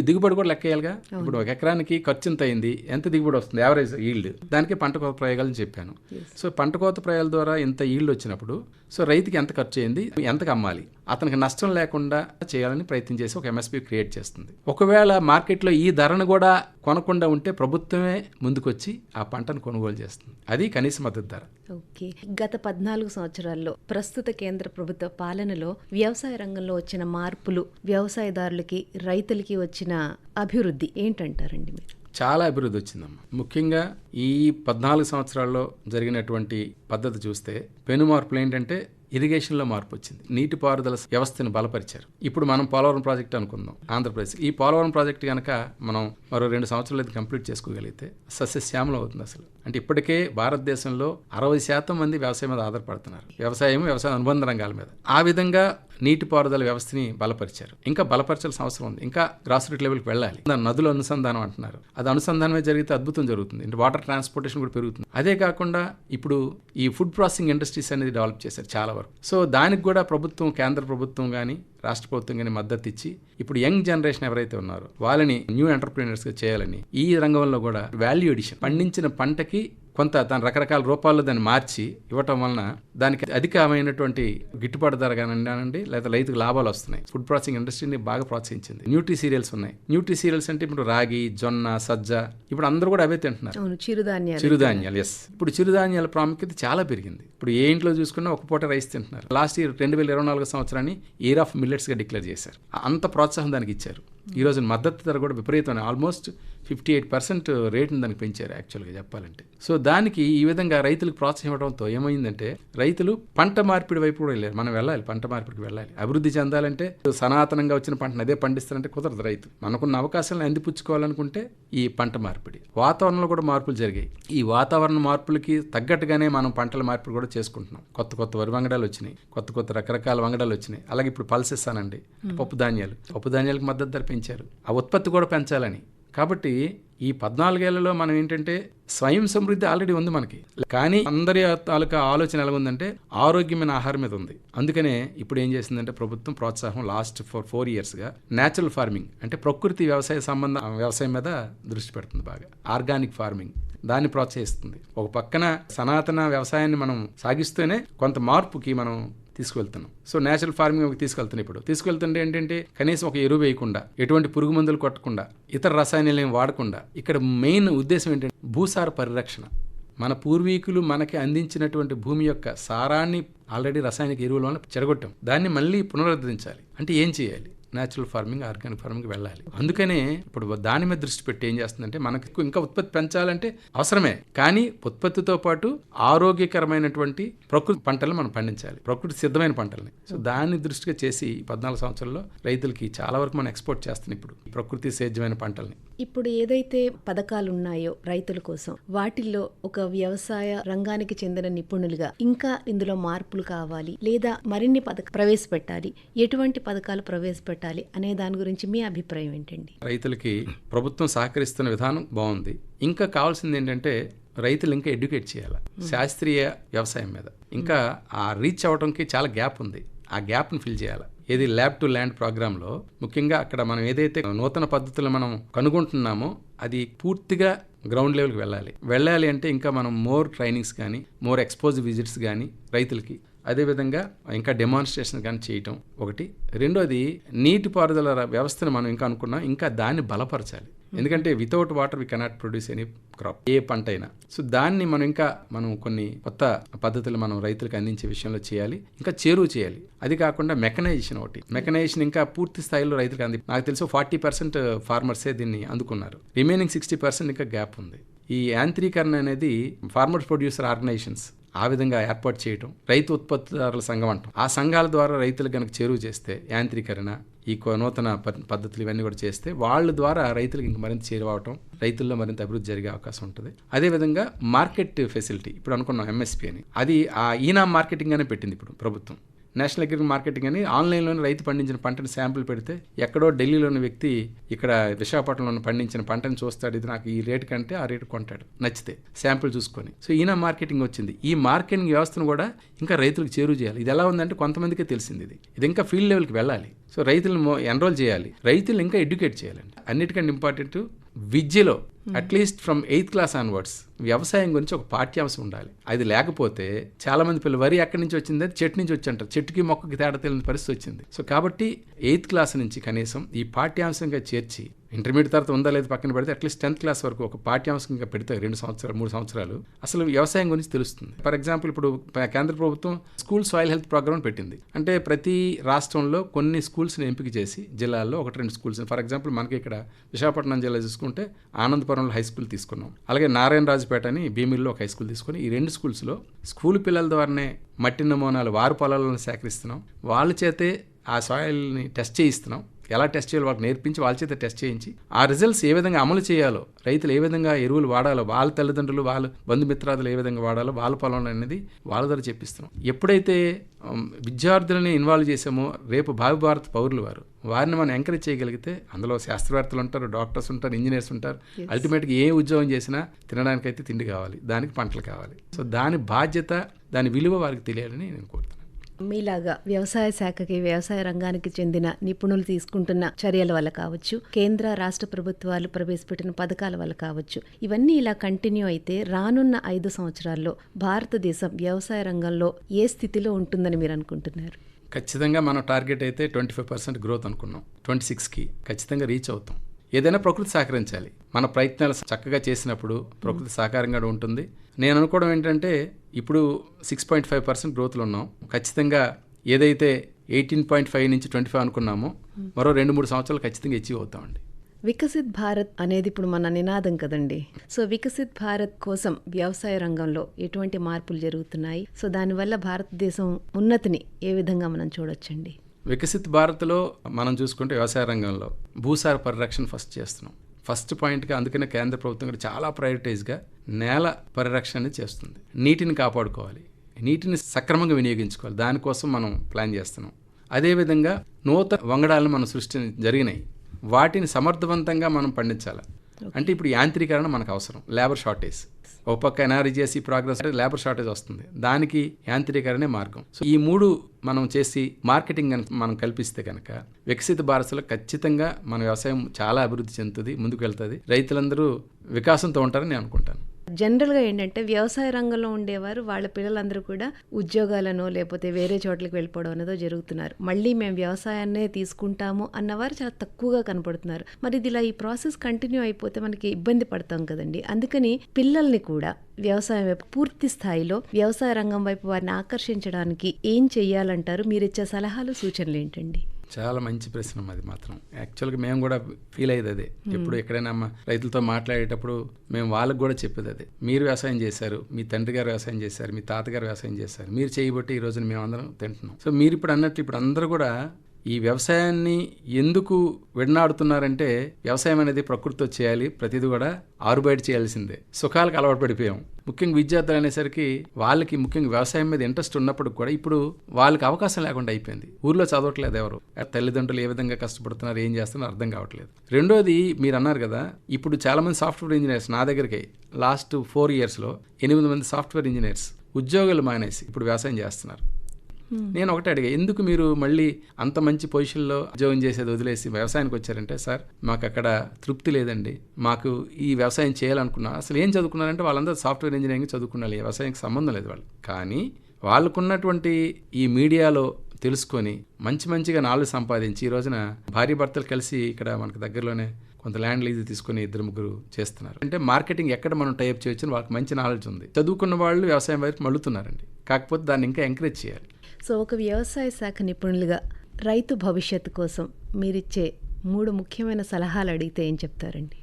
దిగుబడి కూడా లెక్కేయాలిగా. ఇప్పుడు ఒక ఎకరానికి ఖర్చు ఎంత అయింది, ఎంత దిగుబడి వస్తుంది, యావరేజ్ ఈల్డ్, దానికి పంట కోత ప్రయోగాలు చెప్పాను. సో పంట కోత ప్రయోగాల ద్వారా ఇంత ఈల్డ్ వచ్చినప్పుడు సో రైతుకి ఎంత ఖర్చు అయింది, ఎంతకు అమ్మాలి, అతనికి నష్టం లేకుండా చేయాలని ప్రయత్నం చేసి ఒక ఎంఎస్పీ క్రియేట్ చేస్తుంది. ఒకవేళ మార్కెట్లో ఈ ధరను కూడా కొనకుండా ఉంటే ప్రభుత్వమే ముందుకొచ్చి ఆ పంటను కొనుగోలు చేస్తుంది. అది కనీస మద్దతు ధర. ఓకే, గత 14 సంవత్సరాల్లో ప్రస్తుత కేంద్ర ప్రభుత్వ పాలనలో వ్యవసాయ రంగంలో వచ్చిన మార్పులు, వ్యవసాయదారులకి రైతులకి వచ్చిన అభివృద్ధి ఏంటంటారండి మీరు? చాలా అభివృద్ధి వచ్చిందమ్మా. ముఖ్యంగా ఈ 14 సంవత్సరాల్లో జరిగినటువంటి పద్ధతి చూస్తే పెను మార్పులు ఏంటంటే ఇరిగేషన్లో మార్పు వచ్చింది. నీటిపారుదల వ్యవస్థను బలపరిచారు. ఇప్పుడు మనం పోలవరం ప్రాజెక్ట్ అనుకుందాం ఆంధ్రప్రదేశ్. ఈ పోలవరం ప్రాజెక్ట్ కనుక మనం మరో 2 సంవత్సరాలు కంప్లీట్ చేసుకోగలిగితే సస్యశ్యామలం అవుతుంది అసలు. అంటే ఇప్పటికే భారతదేశంలో 60% మంది వ్యవసాయం మీద ఆధారపడుతున్నారు, వ్యవసాయ అనుబంధ రంగాల మీద. ఆ విధంగా నీటిపారుదల వ్యవస్థని బలపరిచారు. ఇంకా బలపరచాల్సిన అవసరం ఉంది. ఇంకా గ్రాస్ రూట్ లెవెల్కి వెళ్ళాలి. నదుల అనుసంధానం అంటున్నారు, అది అనుసంధానమే జరిగితే అద్భుతం జరుగుతుంది. అంటే వాటర్ ట్రాన్స్పోర్టేషన్ కూడా పెరుగుతుంది. అదే కాకుండా ఇప్పుడు ఈ ఫుడ్ ప్రాసెసింగ్ ఇండస్ట్రీస్ అనేది డెవలప్ చేశారు చాలా వరకు. సో దానికి కూడా ప్రభుత్వం, కేంద్ర ప్రభుత్వం కానీ రాష్ట్ర ప్రభుత్వం కానీ మద్దతు ఇచ్చి ఇప్పుడు యంగ్ జనరేషన్ ఎవరైతే ఉన్నారో వాళ్ళని న్యూ ఎంటర్ప్రీనర్స్గా చేయాలని ఈ రంగంలో కూడా వాల్యూ ఎడిషన్, పండించిన పంటకి కొంత దాని రకరకాల రూపాల్లో దాన్ని మార్చి ఇవ్వటం వలన దానికి అధికమైనటువంటి గిట్టుబాటు ధర కానివ్వండి, లేదా రైతుకు లాభాలు వస్తున్నాయి. ఫుడ్ ప్రాసెసింగ్ ఇండస్ట్రీని బాగా ప్రోత్సహించింది. న్యూట్రీ సీరియల్స్ ఉన్నాయి. న్యూట్రీ సీరియల్స్ అంటే ఇప్పుడు రాగి, జొన్న, సజ్జ, ఇప్పుడు అందరూ కూడా అవే తింటున్నారు. చిరుధాన్యాలు. ఎస్, ఇప్పుడు చిరుధాన్యాల ప్రాముఖ్యత చాలా పెరిగింది. ఇప్పుడు ఏ ఇంట్లో చూసుకున్నా ఒక పూట రైస్ తింటున్నారు. లాస్ట్ ఇయర్ 2024 సంవత్సరాన్ని ఇయర్ ఆఫ్ మిల్లెట్స్గా డిక్లేర్ చేశారు. అంత ప్రోత్సాహం దానికి ఇచ్చారు. ఈ రోజు మద్దతు ధర కూడా విపరీతమైన ఆల్మోస్ట్ 58% రేటును దానికి పెంచారు యాక్చువల్గా చెప్పాలంటే. సో దానికి ఈ విధంగా రైతులకు ప్రోత్సాహం ఇవ్వడంతో ఏమైందంటే రైతులు పంట మార్పిడి వైపు కూడా వెళ్ళారు. మనం వెళ్ళాలి, పంట మార్పిడికి వెళ్ళాలి. అభివృద్ధి చెందాలంటే సనాతనంగా వచ్చిన పంటను అదే పండిస్తారంటే కుదరదు. రైతు మనకున్న అవకాశాలను అందిపుచ్చుకోవాలనుకుంటే ఈ పంట మార్పిడి, వాతావరణంలో కూడా మార్పులు జరిగాయి. ఈ వాతావరణ మార్పులకి తగ్గట్టుగానే మనం పంటల మార్పిడి కూడా చేసుకుంటున్నాం. కొత్త వరి వంగడాలు వచ్చినాయి, కొత్త రకరకాల వంగడాలు వచ్చినాయి. అలాగే ఇప్పుడు పల్సెస్ అనండి, పప్పు ధాన్యాలకు మద్దతు ధర పెంచారు. ఆ ఉత్పత్తి కూడా పెంచాలని. కాబట్టి ఈ 14 ఏళ్లలో మనం ఏంటంటే స్వయం సమృద్ధి ఆల్రెడీ ఉంది మనకి. కానీ అందరి తాలూకా ఆలోచన ఎలా ఉందంటే ఆరోగ్యమైన ఆహారం మీద ఉంది. అందుకనే ఇప్పుడు ఏం చేసిందంటే ప్రభుత్వం ప్రోత్సాహం లాస్ట్ 4 yearsగా న్యాచురల్ ఫార్మింగ్ అంటే ప్రకృతి వ్యవసాయం మీద దృష్టి పెడుతుంది. బాగా ఆర్గానిక్ ఫార్మింగ్ దాన్ని ప్రోత్సహిస్తుంది. ఒక పక్కన సనాతన వ్యవసాయాన్ని మనం సాగిస్తూనే కొంత మార్పుకి మనం తీసుకువెళ్తున్నాం. సో నేచురల్ ఫార్మింగ్ తీసుకువెళ్తుంటే ఏంటంటే కనీసం ఒక ఎరువు వేయకుండా, ఎటువంటి పురుగు మందులు కొట్టకుండా, ఇతర రసాయనాలు వాడకుండా. ఇక్కడ మెయిన్ ఉద్దేశం ఏంటంటే భూసార పరిరక్షణ. మన పూర్వీకులు మనకి అందించినటువంటి భూమి యొక్క సారాన్ని ఆల్రెడీ రసాయనిక ఎరువుల వల్ల చెడగొట్టాం. దాన్ని మళ్ళీ పునరుద్ధరించాలి. అంటే ఏం చేయాలి? న్యాచురల్ ఫార్మింగ్, ఆర్గానిక్ ఫార్మింగ్ వెళ్ళాలి. అందుకనే ఇప్పుడు దాని మీద దృష్టి పెట్టి ఏం చేస్తుందంటే మనకు ఇంకా ఉత్పత్తి పెంచాలంటే అవసరమే, కానీ ఉత్పత్తితో పాటు ఆరోగ్యకరమైనటువంటి ప్రకృతి పంటలు మనం పండించాలి, ప్రకృతి సిద్ధమైన పంటల్ని. సో దాన్ని దృష్టిగా చేసి 14 సంవత్సరాల్లో రైతులకి చాలా వరకు మనం ఎక్స్పోర్ట్ చేస్తున్నాం ఇప్పుడు ప్రకృతి సేద్యమైన పంటల్ని. ఇప్పుడు ఏదైతే పథకాలు ఉన్నాయో రైతుల కోసం, వాటిల్లో ఒక వ్యవసాయ రంగానికి చెందిన నిపుణులుగా ఇంకా ఇందులో మార్పులు కావాలి లేదా మరిన్ని పథకాలు ప్రవేశపెట్టాలి, ఎటువంటి పథకాలు ప్రవేశపెట్టాలి అనే దాని గురించి మీ అభిప్రాయం ఏంటండి? రైతులకి ప్రభుత్వం సహకరిస్తున్న విధానం బాగుంది. ఇంకా కావాల్సింది ఏంటంటే రైతులు ఇంకా ఎడ్యుకేట్ చేయాలి శాస్త్రీయ వ్యవసాయం మీద. ఇంకా ఆ రీచ్ అవడానికి చాలా గ్యాప్ ఉంది. ఆ గ్యాప్ని ఫిల్ చేయాలి. ఏది ల్యాబ్ టు ల్యాండ్ ప్రోగ్రాంలో ముఖ్యంగా అక్కడ మనం ఏదైతే నూతన పద్ధతులు మనం కనుగొంటున్నామో అది పూర్తిగా గ్రౌండ్ లెవెల్కి వెళ్ళాలి అంటే ఇంకా మనం మోర్ ట్రైనింగ్స్ కానీ, మోర్ ఎక్స్పోజ్ విజిట్స్ కానీ రైతులకి, అదేవిధంగా ఇంకా డెమాన్స్ట్రేషన్ కానీ చేయటం ఒకటి. రెండోది నీటిపారుదల వ్యవస్థను మనం ఇంకా అనుకున్నాం, ఇంకా దాన్ని బలపరచాలి. ఎందుకంటే without water we cannot produce any crop, ఏ పంట అయినా. సో దాన్ని మనం కొన్ని కొత్త పద్ధతులు మనం రైతులకు అందించే విషయంలో చేయాలి, ఇంకా చేరువ చేయాలి. అది కాకుండా మెకనైజేషన్ ఇంకా పూర్తి స్థాయిలో రైతులకు నాకు తెలిసి 40% ఫార్మర్సే దీన్ని అందుకున్నారు. రిమైనింగ్ 60% ఇంకా గ్యాప్ ఉంది. ఈ యాంత్రీకరణ అనేది ఫార్మర్స్ ప్రొడ్యూసర్ ఆర్గనైజేషన్స్ ఆ విధంగా ఏర్పాటు చేయటం, రైతు ఉత్పత్తిదారుల సంఘం అంటాం, ఆ సంఘాల ద్వారా రైతులకు కనుక చేరువ చేస్తే యాంత్రీకరణ, ఈ నూతన పద్ధతులు ఇవన్నీ కూడా చేస్తే వాళ్ళ ద్వారా రైతులకు ఇంక మరింత చేరువవటం, రైతుల్లో మరింత అభివృద్ధి జరిగే అవకాశం ఉంటుంది. అదేవిధంగా మార్కెట్ ఫెసిలిటీ ఇప్పుడు అనుకున్నాం ఎంఎస్పీ అని, అది ఆ ఈనా మార్కెటింగ్ అనే పెట్టింది ఇప్పుడు ప్రభుత్వం. నేషనల్ అగ్రికల్చర్ మార్కెటింగ్ అని ఆన్లైన్లోనే రైతు పండించిన పంటని శాంపుల్ పెడితే ఎక్కడో ఢిల్లీలోని వ్యక్తి ఇక్కడ విశాఖపట్నంలో పండించిన పంటని చూస్తాడు, ఇది నాకు ఈ రేటు కంటే ఆ రేటు కొంటాడు నచ్చితే శాంపుల్ చూసుకొని. సో ఈయన మార్కెటింగ్ వచ్చింది. ఈ మార్కెటింగ్ వ్యవస్థను కూడా ఇంకా రైతులకు చేరువ చేయాలి. ఇది ఎలా ఉందంటే కొంతమందికే తెలిసింది, ఇది ఇంకా ఫీల్డ్ లెవెల్కి వెళ్ళాలి. సో రైతులను ఎన్రోల్ చేయాలి, రైతులు ఇంకా ఎడ్యుకేట్ చేయాలండి. అన్నిటికంటే ఇంపార్టెంట్ విద్యలో at least from 8th class onwards వ్యవసాయం గురించి ఒక పాఠ్యాంశం ఉండాలి. అది లేకపోతే చాలా మంది పిల్లలు వరి ఎక్కడి నుంచి వచ్చింది, చెట్టు నుంచి వచ్చి అంటారు, చెట్టుకి మొక్కకి తేడా తెలియని పరిస్థితి వచ్చింది. సో కాబట్టి 8th class నుంచి కనీసం ఈ పాఠ్యాంశంగా చేర్చి, ఇంటర్మీడియట్ తర్వాత ఉందా లేదు పక్కన పెడితే అట్లీస్ట్ 10th class వరకు ఒక పాఠ్యాంశంగా పెడితే 2 సంవత్సరాలు 3 సంవత్సరాలు అసలు వ్యవసాయం గురించి తెలుస్తుంది. ఫర్ ఎగ్జాంపుల్ ఇప్పుడు కేంద్ర ప్రభుత్వం స్కూల్ సాయిల్ హెల్త్ ప్రోగ్రామ్ పెట్టింది. అంటే ప్రతి రాష్ట్రంలో కొన్ని స్కూల్స్ని ఎంపిక చేసి జిల్లాల్లో 1-2 స్కూల్స్, ఫర్ ఎగ్జాంపుల్ మనకి ఇక్కడ విశాఖపట్నం జిల్లా చూసుకుంటే ఆనందపురంలో హై స్కూల్ తీసుకున్నాం, అలాగే నారాయణరాజుపేట అని భీమిలిలో ఒక హై స్కూల్ తీసుకుని ఈ 2 స్కూల్స్లో స్కూల్ పిల్లల ద్వారానే మట్టి నమూనాలు వారి పొలాలను సేకరిస్తున్నాం, వాళ్ళ చేతే ఆ సాయిల్ని టెస్ట్ చేయిస్తున్నాం, ఎలా టెస్ట్ చేయాలో వాళ్ళకి నేర్పించి వాళ్ళ చేత టెస్ట్ చేయించి ఆ రిజల్ట్స్ ఏ విధంగా అమలు చేయాలో, రైతులు ఏ విధంగా ఎరువులు వాడాలో, వాళ్ళ తల్లిదండ్రులు వాళ్ళ బంధుమిత్రాదులు ఏ విధంగా వాడాలో వాళ్ళ పొలంలో అనేది వాళ్ళ ద్వారా చెప్పిస్తున్నాం. ఎప్పుడైతే విద్యార్థులని ఇన్వాల్వ్ చేసామో రేపు భావి భారత పౌరులు వారిని మనం ఎంకరేజ్ చేయగలిగితే, అందులో శాస్త్రవేత్తలు ఉంటారు, డాక్టర్స్ ఉంటారు, ఇంజనీర్స్ ఉంటారు, అల్టిమేట్గా ఏ ఉద్యోగం చేసినా తినడానికైతే తిండి కావాలి, దానికి పంటలు కావాలి. సో దాని బాధ్యత, దాని విలువ వారికి తెలియాలని నేను కోరుతున్నాను. మీలాగా వ్యవసాయ శాఖకి, వ్యవసాయ రంగానికి చెందిన నిపుణులు తీసుకుంటున్న చర్యల వల్ల కావచ్చు, కేంద్ర రాష్ట్ర ప్రభుత్వాలు ప్రవేశపెట్టిన పథకాల వల్ల కావచ్చు, ఇవన్నీ ఇలా కంటిన్యూ అయితే రానున్న 5 సంవత్సరాల్లో భారతదేశం వ్యవసాయ రంగంలో ఏ స్థితిలో ఉంటుందని మీరు అనుకుంటున్నారు? ఖచ్చితంగా మన టార్గెట్ అయితే 25% గ్రోత్ అనుకున్నాం. 26కి ఖచ్చితంగా రీచ్ అవుతాం. ఏదైనా ప్రకృతి సహకరించాలి. మన ప్రయత్నాలు చక్కగా చేసినప్పుడు ప్రకృతి సహకారంగా ఉంటుంది. నేను అనుకోవడం ఏంటంటే ఇప్పుడు 6.5% గ్రోత్లో ఉన్నాం. ఖచ్చితంగా ఏదైతే 18.5 నుంచి 25 అనుకున్నామో మరో 2-3 సంవత్సరాలు ఖచ్చితంగా అచీవ్ అవుతామండి. వికసిత్ భారత్ అనేది ఇప్పుడు మన నినాదం కదండి. సో వికసిత్ భారత్ కోసం వ్యవసాయ రంగంలో ఎటువంటి మార్పులు జరుగుతున్నాయి? సో దానివల్ల భారతదేశం ఉన్నతిని ఏ విధంగా మనం చూడొచ్చండి? వికసిత్ భారత్లో మనం చూసుకుంటే వ్యవసాయ రంగంలో భూసార పరిరక్షణ ఫస్ట్ చేస్తున్నాం. ఫస్ట్ పాయింట్గా అందుకనే కేంద్ర ప్రభుత్వం కూడా చాలా ప్రయారిటైజ్గా నేల పరిరక్షణ అనేది చేస్తుంది. నీటిని కాపాడుకోవాలి, నీటిని సక్రమంగా వినియోగించుకోవాలి, దానికోసం మనం ప్లాన్ చేస్తున్నాం. అదేవిధంగా నూతన వంగడాలను మనం జరిగినాయి, వాటిని సమర్థవంతంగా మనం పండించాలి. అంటే ఇప్పుడు యాంత్రీకరణ మనకు అవసరం, లేబర్ షార్టేజ్. ఒక పక్క ఎన్ఆర్జీఎస్సీ ప్రోగ్రెస్ అంటే లేబర్ షార్టేజ్ వస్తుంది, దానికి యాంత్రీకరణే మార్గం. సో ఈ 3 మనం చేసి మార్కెటింగ్ కనుక మనం కల్పిస్తే కనుక వికసిత భారత్లో ఖచ్చితంగా మన వ్యవసాయం చాలా అభివృద్ధి చెందుతుంది, ముందుకు వెళ్తుంది, రైతులందరూ వికాసంతో ఉంటారని నేను అనుకుంటాను. జనరల్గా ఏంటంటే వ్యవసాయ రంగంలో ఉండేవారు వాళ్ళ పిల్లలందరూ కూడా ఉద్యోగాలను లేకపోతే వేరే చోట్లకి వెళ్ళిపోవడం అనేదో జరుగుతున్నారు. మళ్ళీ మేము వ్యవసాయాన్నే తీసుకుంటాము అన్నవారు చాలా తక్కువగా కనపడుతున్నారు. మరి ఇది ఇలా ఈ ప్రాసెస్ కంటిన్యూ అయిపోతే మనకి ఇబ్బంది పడతాం కదండి. అందుకని పిల్లల్ని కూడా వ్యవసాయం వైపు పూర్తి స్థాయిలో వ్యవసాయ రంగం వైపు వారిని ఆకర్షించడానికి ఏం చెయ్యాలంటారు? మీరు ఇచ్చే సలహాలు, సూచనలు ఏంటండి? చాలా మంచి ప్రశ్న అది మాత్రం. యాక్చువల్గా మేము కూడా ఫీల్ అయ్యేది అదే. ఎప్పుడు ఎక్కడైనా రైతులతో మాట్లాడేటప్పుడు మేము వాళ్ళకు కూడా చెప్పేది అదే. మీరు వ్యవసాయం చేశారు, మీ తండ్రి గారు వ్యవసాయం చేశారు, మీ తాతగారు వ్యవసాయం చేశారు, మీరు చేయబట్టి ఈ రోజున మేము అందరం తింటున్నాం. సో మీరు ఇప్పుడు అన్నట్టు ఇప్పుడు అందరూ కూడా ఈ వ్యవసాయాన్ని ఎందుకు విడనాడుతున్నారంటే వ్యవసాయం అనేది ప్రకృతితో చేయాలి, ప్రతిదీ కూడా ఆరుబయట చేయాల్సిందే. సుఖాలకు అలవాటు పడిపోయాం. ముఖ్యంగా విద్యార్థులు అనేసరికి వాళ్ళకి ముఖ్యంగా వ్యవసాయం మీద ఇంట్రెస్ట్ ఉన్నప్పుడు కూడా ఇప్పుడు వాళ్ళకి అవకాశం లేకుండా అయిపోయింది. ఊర్లో చదవట్లేదు ఎవరు, తల్లిదండ్రులు ఏ విధంగా కష్టపడుతున్నారు, ఏం చేస్తున్నారో అర్థం కావట్లేదు. రెండోది మీరు అన్నారు కదా, ఇప్పుడు చాలా మంది సాఫ్ట్వేర్ ఇంజనీర్స్ నా దగ్గరికి లాస్ట్ 4 yearsలో 8 మంది సాఫ్ట్వేర్ ఇంజనీర్స్ ఉద్యోగాలు మానేసి ఇప్పుడు వ్యవసాయం చేస్తున్నారు. నేను ఒకటే అడిగా, ఎందుకు మీరు మళ్ళీ అంత మంచి పొజిషన్లో ఉద్యోగం చేసేది వదిలేసి వ్యవసాయానికి వచ్చారంటే, సార్ మాకు అక్కడ తృప్తి లేదండి, మాకు ఈ వ్యవసాయం చేయాలనుకున్నా. అసలు ఏం చదువుకున్నారంటే వాళ్ళందరూ సాఫ్ట్వేర్ ఇంజనీరింగ్ చదువుకున్నారు, వ్యవసాయానికి సంబంధం లేదు వాళ్ళు. కానీ వాళ్ళకున్నటువంటి ఈ మీడియాలో తెలుసుకొని మంచిగా నాలుగు సంపాదించి ఈ రోజున భార్య భర్తలు కలిసి ఇక్కడ మనకు దగ్గరలోనే కొంత ల్యాండ్ లీజ్ తీసుకుని 2-3 చేస్తున్నారు. అంటే మార్కెటింగ్ ఎక్కడ మనం టైప్ చేయొచ్చు, వాళ్ళకి మంచి నాలెడ్జ్ ఉంది. చదువుకున్న వాళ్ళు వ్యవసాయం వైపు మళ్ళుతున్నారండి. కాకపోతే దాన్ని ఇంకా ఎంకరేజ్ చేయాలి. సో ఒక వ్యవసాయ శాఖ నిపుణులుగా రైతు భవిష్యత్తు కోసం మీరిచ్చే 3 ముఖ్యమైన సలహాలు అడిగితే ఏం చెప్తారండి?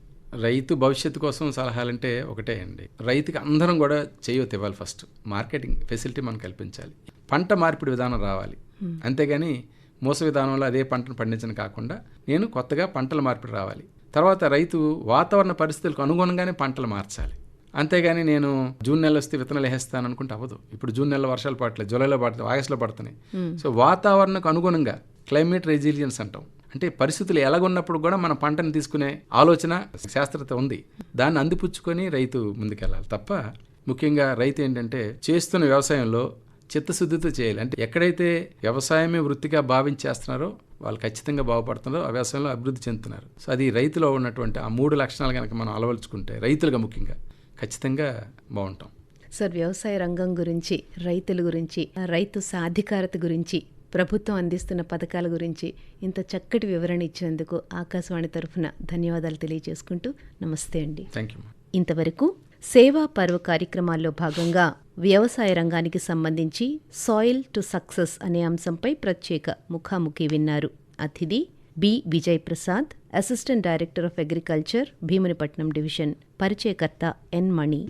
రైతు భవిష్యత్తు కోసం సలహాలంటే ఒకటే అండి, రైతుకి అందరం కూడా చేయొద్దు ఇవ్వాలి. ఫస్ట్ మార్కెటింగ్ ఫెసిలిటీ మనం కల్పించాలి, పంట మార్పిడి విధానం రావాలి. అంతేగాని మోస విధానంలో అదే పంటను పండించడం కాకుండా నేను కొత్తగా పంటల మార్పిడి రావాలి. తర్వాత రైతు వాతావరణ పరిస్థితులకు అనుగుణంగానే పంటలు మార్చాలి. అంతేగాని నేను జూన్ నెల వస్తే విత్తనాలు వేసేస్తాను అనుకుంటే అవ్వదు. ఇప్పుడు జూన్ నెలలో వర్షాలు పడట్లేదు, జూలైలో పడుతుంది, ఆగస్టులో పడుతున్నాయి. సో వాతావరణకు అనుగుణంగా క్లైమేట్ రెసిలియన్స్ అంటాం. అంటే పరిస్థితులు ఎలాగున్నప్పుడు కూడా మన పంటను తీసుకునే ఆలోచన శాస్త్రత ఉంది. దాన్ని అందిపుచ్చుకొని రైతు ముందుకెళ్ళాలి తప్ప, ముఖ్యంగా రైతు ఏంటంటే చేస్తున్న వ్యవసాయంలో చిత్తశుద్ధితో చేయాలి. అంటే ఎక్కడైతే వ్యవసాయమే వృత్తిగా భావించేస్తున్నారో వాళ్ళు ఖచ్చితంగా బాగుపడుతున్నారో ఆ వ్యవసాయంలో అభివృద్ధి చెందుతున్నారు. సో అది రైతులో ఉన్నటువంటి ఆ 3 లక్షణాలు కనుక మనం అలవలుచుకుంటే రైతులుగా ముఖ్యంగా ఖచ్చితంగా బాగుంటాం. సార్, వ్యవసాయ రంగం గురించి, రైతుల గురించి, రైతు సాధికారత గురించి, ప్రభుత్వం అందిస్తున్న పథకాల గురించి ఇంత చక్కటి వివరణ ఇచ్చినందుకు ఆకాశవాణి తరఫున ధన్యవాదాలు తెలియజేసుకుంటూ నమస్తే అండి. Thank you. ఇంతవరకు సేవా పర్వ కార్యక్రమాల్లో భాగంగా వ్యవసాయ రంగానికి సంబంధించి సాయిల్ టు సక్సెస్ అనే అంశంపై ప్రత్యేక ముఖాముఖి విన్నారు. అతిథి B. Vijay Prasad, assistant director of agriculture, Bheemunipatnam division. పరిచయకర్త ఎన్. మణి.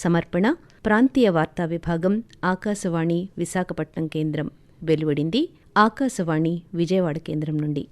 సమర్పణ ప్రాంతీయ వార్తా విభాగం, ఆకాశవాణి విశాఖపట్నం కేంద్రం. వెలువడింది ఆకాశవాణి విజయవాడ కేంద్రం నుండి.